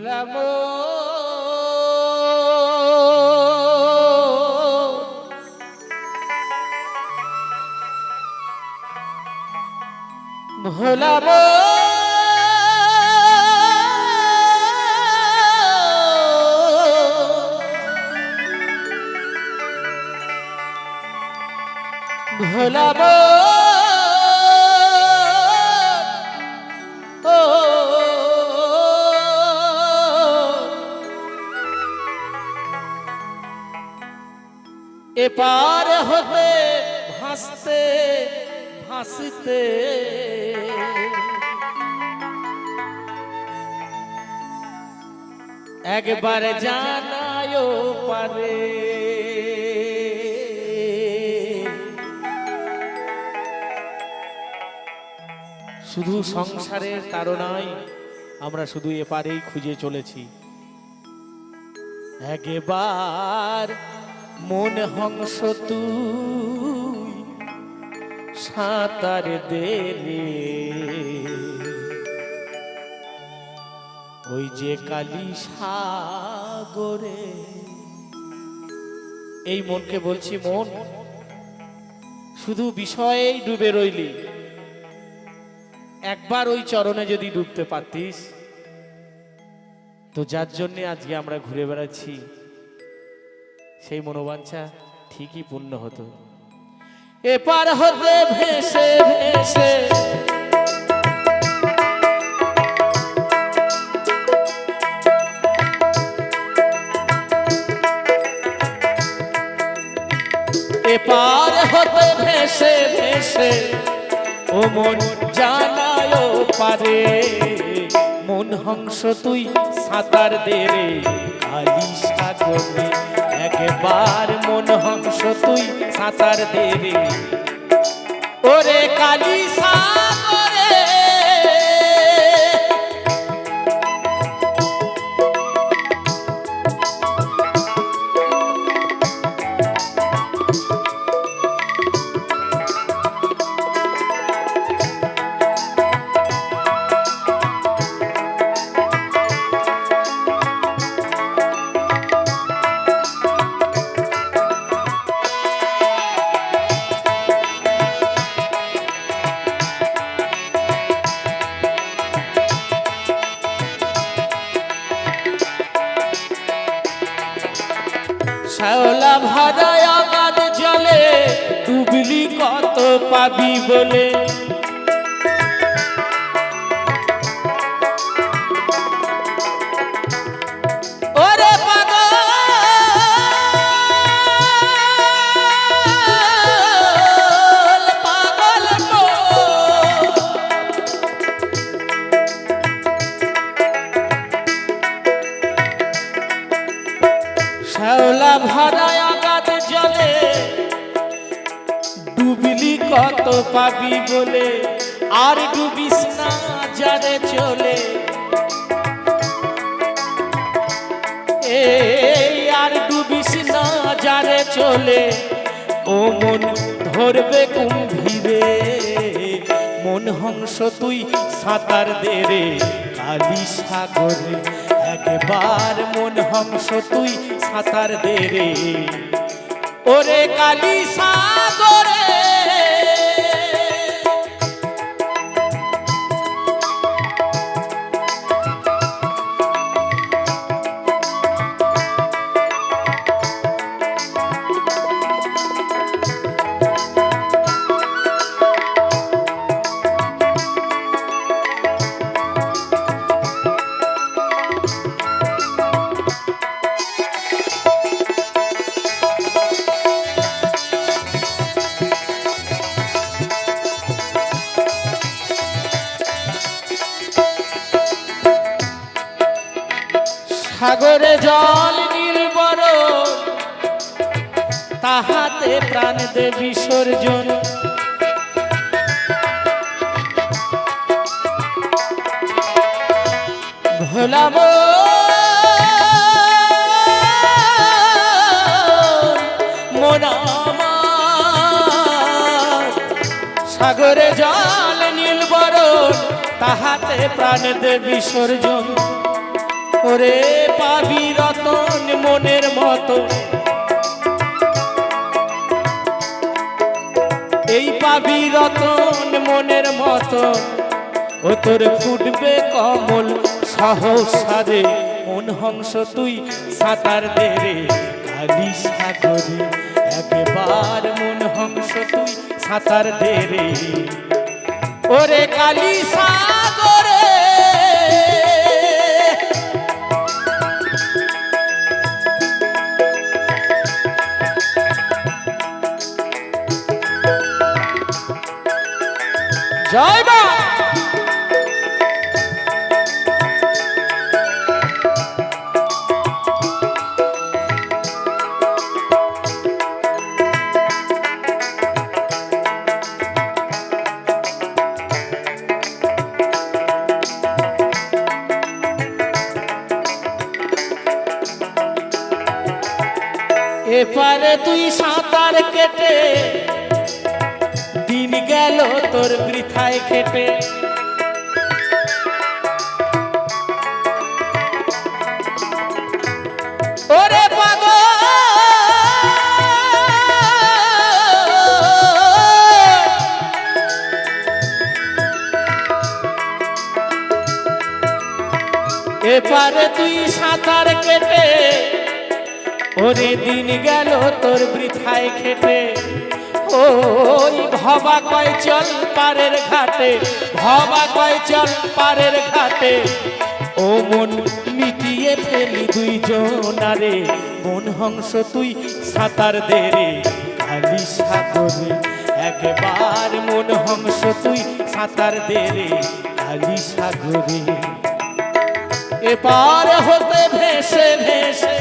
ভোলাবো ভোলাবো ভোলাবো এপার হতে ভাসতে ভাসতে একবার জানায় পারে শুধু সংসারের তাড়নায় আমরা শুধু এপারেই খুঁজে চলেছি। একবার মন হংস তুই সাঁতার দে রে, ওই যে কালী সাগরে। এই মনকে বলছি, মন শুধু বিষয়েই ডুবে রইলি, একবার ওই চরণে যদি ডুবতে পারতিস তো যার জন্য আজকে আমরা ঘুরে বেড়াচ্ছি সেই মনোবাঞ্ছা ঠিকই পূর্ণ হতো। এপার হতে ভেসে ভেসে এপার হতে ভেসে ভেসে ও মন জানায় পারে, মন হংস তুই সাঁতার দে রে কালী সাগরে। একবার মন হংস তুই সাঁতার দে রে ওরে কালী সাগরে। শ্যাওলা ভরায় অগাধ জলে ডুবলি কত পাবি বলে, ওরে পাগল পাগল শ্যাওলা ভরায় অগাধ জলে ডুবলি কত পাবি বলে, আর ডুবিস না যারে চলে, আর ডুবিস না যারে চলে, ও মন ধরবে কুম্ভীরে। মন হংস তুই সাঁতার দে রে কালী সাগরে। একবার মন হংস তুই সাঁতার দে রে ওরে কালী সাগরে। সাগরে জল নীলবর তাহাতে প্রাণ দে বিসর্জন, ভোলাবো মন আমার। সাগরে জল নীলবর তাহাতে প্রাণ দে বিসর্জন, ওরে পাবি রতন মনের মতো, এই পাবি রতন মনের মতো, ও তোর ফুটবে কমল সহসারে, মন হংস তুই সাঁতার দে রে কালী সাগরে, একবার মন হংস তুই সাঁতার দে রে ওরে কালী সাগরে। জয় মা। এপারে তুই সাঁতার কেটে দিন গেল তোর বৃথায় খেটে, ওরে পাগল এপারে তুই সাঁতার কেটে, ওরে দিন গেল তোর বৃথায় খেটে, ওই ভবা কয় চল পারের ঘাটে, ভবা কয় চল পারের ঘাটে, ও মন মিটিয়ে ফেলি দুইজনারে, মন হংস তুই সাঁতার দে রে কালী সাগরে, একবার মন হংস তুই সাঁতার দে রে কালী সাগরে। এপার হতে ভেসে ভেসে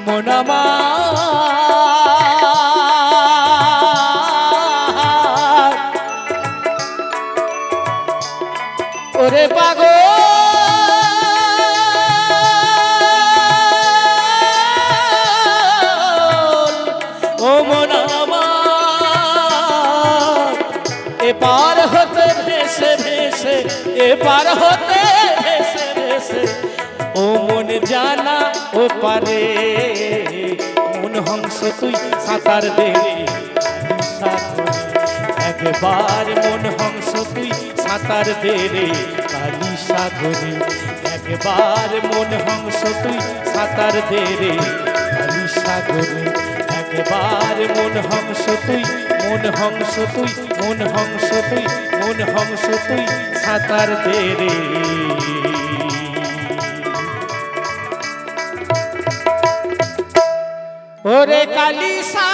মন আমার, ওরে পাগল ও মন আমার, এপার হতে ভেসে ভেসে, এপার হতে ভেসে ভেসে, ও মন জানা ও পারে, মন হংস তুই সাঁতার দে রে সাগরে, একবার মন হংস তুই সাঁতার দে রে কালী সাগরে, একবার মন হংস তুই সাঁতার দে রে কালী সাগরে, একবার মন হংস তুই, মন হংস তুই, মন হংস তুই, মন হংস তুই সাঁতার দে রে। ওরে কালী সা